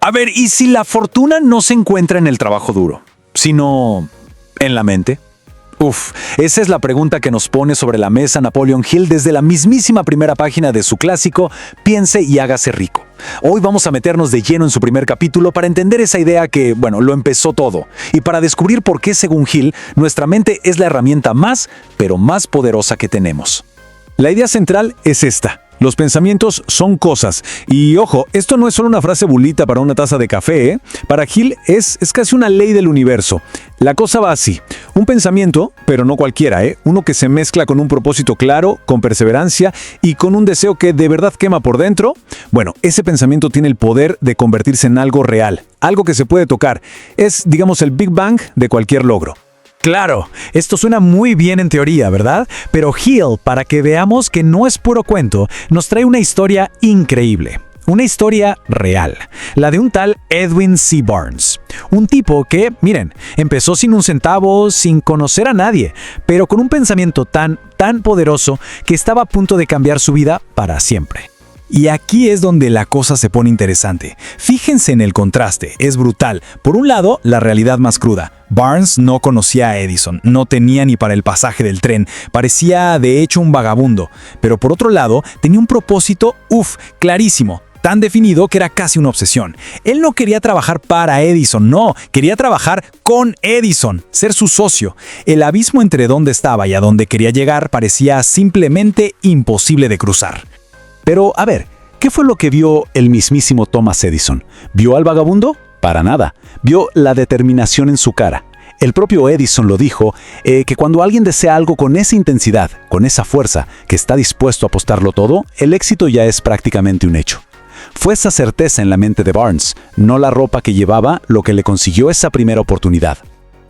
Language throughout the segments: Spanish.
A ver, ¿y si la fortuna no se encuentra en el trabajo duro, sino en la mente? Esa es la pregunta que nos pone sobre la mesa Napoleon Hill desde la mismísima primera página de su clásico Piense y hágase rico. Hoy vamos a meternos de lleno en su primer capítulo para entender esa idea que, lo empezó todo, y para descubrir por qué, según Hill, nuestra mente es la herramienta más, pero más poderosa que tenemos. La idea central es esta. Los pensamientos son cosas. Y ojo, esto no es solo una frase bulita para una taza de café, ¿eh? Para Hill es casi una ley del universo. La cosa va así. Un pensamiento, pero no cualquiera, ¿eh? Uno que se mezcla con un propósito claro, con perseverancia y con un deseo que de verdad quema por dentro. Bueno, ese pensamiento tiene el poder de convertirse en algo real, algo que se puede tocar. Es, digamos, el Big Bang de cualquier logro. Claro, esto suena muy bien en teoría, ¿verdad? Pero Hill, para que veamos que no es puro cuento, nos trae una historia increíble. Una historia real, la de un tal Edwin C. Barnes. Un tipo que, miren, empezó sin un centavo, sin conocer a nadie, pero con un pensamiento tan poderoso que estaba a punto de cambiar su vida para siempre. Y aquí es donde la cosa se pone interesante. Fíjense en el contraste, es brutal. Por un lado, la realidad más cruda. Barnes no conocía a Edison, no tenía ni para el pasaje del tren, parecía de hecho un vagabundo. Pero por otro lado, tenía un propósito, clarísimo. Tan definido que era casi una obsesión. Él no quería trabajar para Edison, no, quería trabajar con Edison, ser su socio. El abismo entre dónde estaba y a dónde quería llegar parecía simplemente imposible de cruzar. Pero, a ver, ¿qué fue lo que vio el mismísimo Thomas Edison? ¿Vio al vagabundo? Para nada. Vio la determinación en su cara. El propio Edison lo dijo, que cuando alguien desea algo con esa intensidad, con esa fuerza, que está dispuesto a apostarlo todo, el éxito ya es prácticamente un hecho. Fue esa certeza en la mente de Barnes, no la ropa que llevaba, lo que le consiguió esa primera oportunidad.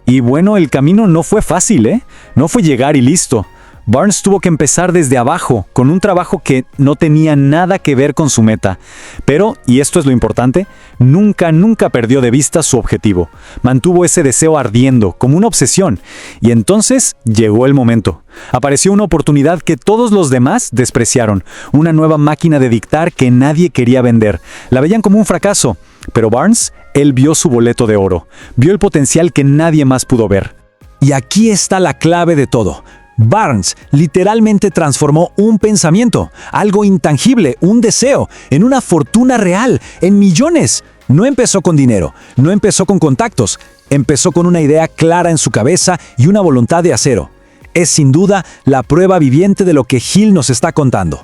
Y bueno, el camino no fue fácil, ¿eh? No fue llegar y listo. Barnes tuvo que empezar desde abajo, con un trabajo que no tenía nada que ver con su meta. Pero, y esto es lo importante, nunca perdió de vista su objetivo. Mantuvo ese deseo ardiendo, como una obsesión. Y entonces llegó el momento. Apareció una oportunidad que todos los demás despreciaron. Una nueva máquina de dictar que nadie quería vender. La veían como un fracaso. Pero Barnes, él vio su boleto de oro. Vio el potencial que nadie más pudo ver. Y aquí está la clave de todo. Barnes literalmente transformó un pensamiento, algo intangible, un deseo, en una fortuna real, en millones. No empezó con dinero, no empezó con contactos, empezó con una idea clara en su cabeza y una voluntad de acero. Es sin duda la prueba viviente de lo que Hill nos está contando.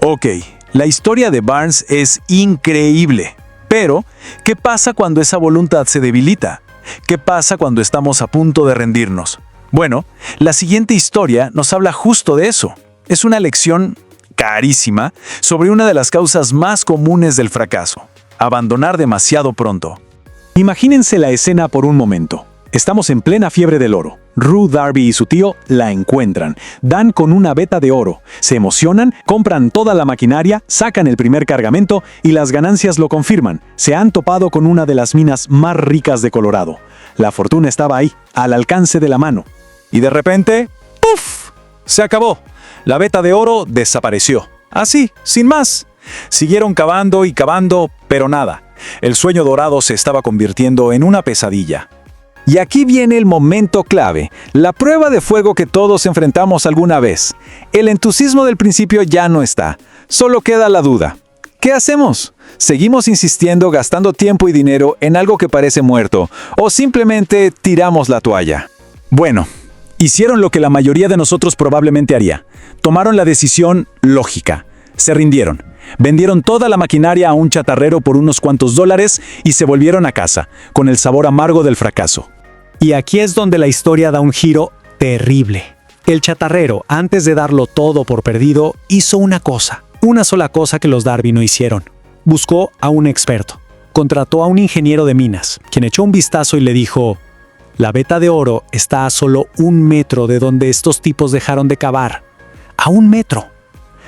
Ok, la historia de Barnes es increíble. Pero, ¿qué pasa cuando esa voluntad se debilita? ¿Qué pasa cuando estamos a punto de rendirnos? Bueno, la siguiente historia nos habla justo de eso. Es una lección carísima sobre una de las causas más comunes del fracaso: abandonar demasiado pronto. Imagínense la escena por un momento. Estamos en plena fiebre del oro. Rue, Darby y su tío la encuentran. Dan con una veta de oro. Se emocionan, compran toda la maquinaria, sacan el primer cargamento y las ganancias lo confirman. Se han topado con una de las minas más ricas de Colorado. La fortuna estaba ahí, al alcance de la mano. Y de repente, ¡puf!, se acabó. La veta de oro desapareció. Así, sin más. Siguieron cavando y cavando, pero nada. El sueño dorado se estaba convirtiendo en una pesadilla. Y aquí viene el momento clave, la prueba de fuego que todos enfrentamos alguna vez. El entusiasmo del principio ya no está. Solo queda la duda. ¿Qué hacemos? ¿Seguimos insistiendo, gastando tiempo y dinero en algo que parece muerto? ¿O simplemente tiramos la toalla? Bueno, hicieron lo que la mayoría de nosotros probablemente haría. Tomaron la decisión lógica. Se rindieron. Vendieron toda la maquinaria a un chatarrero por unos cuantos dólares y se volvieron a casa, con el sabor amargo del fracaso. Y aquí es donde la historia da un giro terrible. El chatarrero, antes de darlo todo por perdido, hizo una sola cosa que los Darby no hicieron. Buscó a un experto. Contrató a un ingeniero de minas, quien echó un vistazo y le dijo: la veta de oro está a solo 1 metro de donde estos tipos dejaron de cavar. A 1 metro.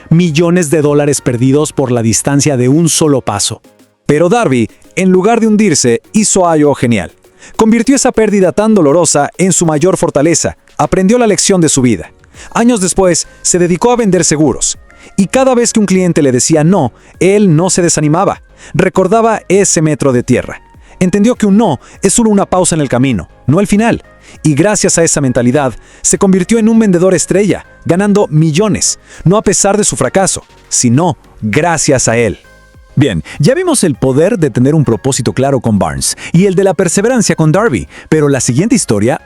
Millones de dólares perdidos por la distancia de un solo paso. Pero Darby, en lugar de hundirse, hizo algo genial. Convirtió esa pérdida tan dolorosa en su mayor fortaleza. Aprendió la lección de su vida. Años después, se dedicó a vender seguros. Y cada vez que un cliente le decía no, él no se desanimaba. Recordaba ese metro de tierra. Entendió que un no es solo una pausa en el camino, no el final. Y gracias a esa mentalidad, se convirtió en un vendedor estrella, ganando millones, no a pesar de su fracaso, sino gracias a él. Bien, ya vimos el poder de tener un propósito claro con Barnes y el de la perseverancia con Darby, pero la siguiente historia,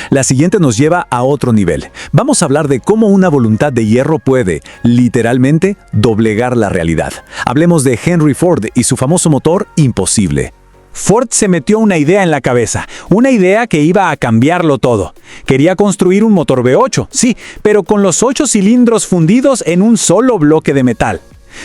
la siguiente nos lleva a otro nivel. Vamos a hablar de cómo una voluntad de hierro puede, literalmente, doblegar la realidad. Hablemos de Henry Ford y su famoso motor imposible. Ford se metió una idea en la cabeza, una idea que iba a cambiarlo todo. Quería construir un motor V8, sí, pero con los 8 cilindros fundidos en un solo bloque de metal.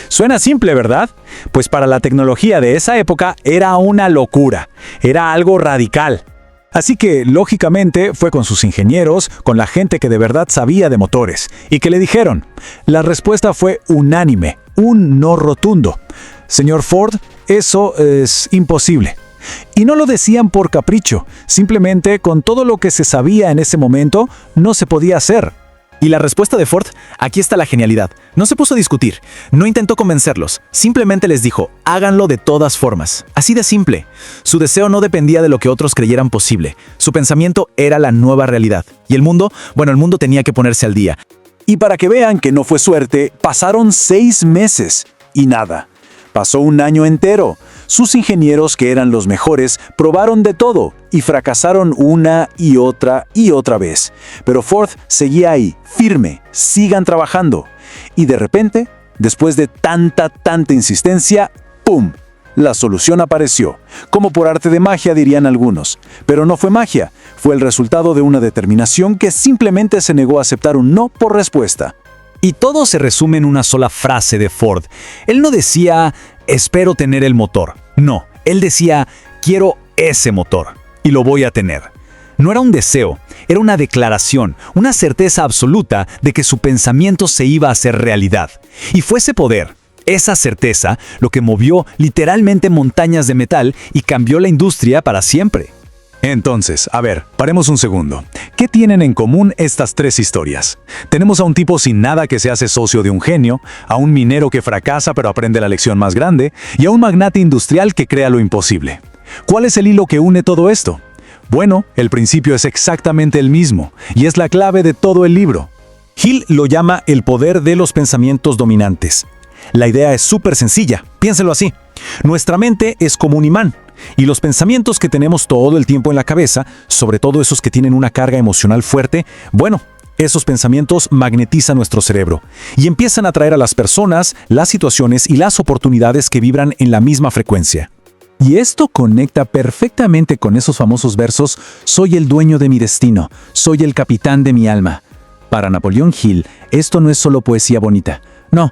Suena simple, ¿verdad? Pues para la tecnología de esa época era una locura, era algo radical. Así que, lógicamente, fue con sus ingenieros, con la gente que de verdad sabía de motores, y que le dijeron. La respuesta fue unánime, un no rotundo. Señor Ford, eso es imposible. Y no lo decían por capricho, simplemente con todo lo que se sabía en ese momento, no se podía hacer. Y la respuesta de Ford, aquí está la genialidad. No se puso a discutir, no intentó convencerlos, simplemente les dijo, háganlo de todas formas. Así de simple. Su deseo no dependía de lo que otros creyeran posible. Su pensamiento era la nueva realidad. Y el mundo tenía que ponerse al día. Y para que vean que no fue suerte, pasaron 6 meses y nada. Pasó un año entero. Sus ingenieros, que eran los mejores, probaron de todo y fracasaron una y otra vez. Pero Ford seguía ahí, firme, sigan trabajando. Y de repente, después de tanta insistencia, ¡pum!, la solución apareció. Como por arte de magia, dirían algunos. Pero no fue magia, fue el resultado de una determinación que simplemente se negó a aceptar un no por respuesta. Y todo se resume en una sola frase de Ford. Él no decía, espero tener el motor. No, él decía, quiero ese motor y lo voy a tener. No era un deseo, era una declaración, una certeza absoluta de que su pensamiento se iba a hacer realidad. Y fue ese poder, esa certeza, lo que movió literalmente montañas de metal y cambió la industria para siempre. Entonces, a ver, paremos un segundo. ¿Qué tienen en común estas 3 historias? Tenemos a un tipo sin nada que se hace socio de un genio, a un minero que fracasa pero aprende la lección más grande, y a un magnate industrial que crea lo imposible. ¿Cuál es el hilo que une todo esto? Bueno, el principio es exactamente el mismo, y es la clave de todo el libro. Hill lo llama el poder de los pensamientos dominantes. La idea es súper sencilla, piénselo así. Nuestra mente es como un imán. Y los pensamientos que tenemos todo el tiempo en la cabeza, sobre todo esos que tienen una carga emocional fuerte, esos pensamientos magnetizan nuestro cerebro y empiezan a atraer a las personas, las situaciones y las oportunidades que vibran en la misma frecuencia. Y esto conecta perfectamente con esos famosos versos, soy el dueño de mi destino, soy el capitán de mi alma. Para Napoleón Hill, esto no es solo poesía bonita, no,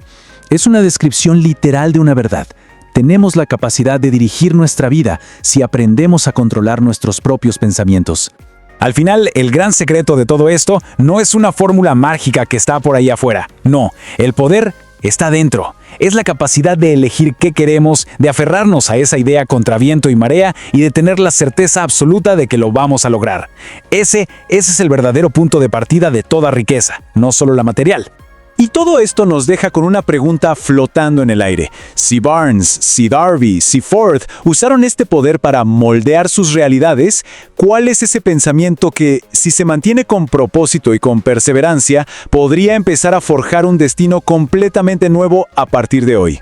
es una descripción literal de una verdad. Tenemos la capacidad de dirigir nuestra vida si aprendemos a controlar nuestros propios pensamientos. Al final, el gran secreto de todo esto no es una fórmula mágica que está por ahí afuera. No, el poder está dentro. Es la capacidad de elegir qué queremos, de aferrarnos a esa idea contra viento y marea y de tener la certeza absoluta de que lo vamos a lograr. Ese es el verdadero punto de partida de toda riqueza, no solo la material. Y todo esto nos deja con una pregunta flotando en el aire. Si Barnes, si Darby, si Ford usaron este poder para moldear sus realidades, ¿cuál es ese pensamiento que, si se mantiene con propósito y con perseverancia, podría empezar a forjar un destino completamente nuevo a partir de hoy?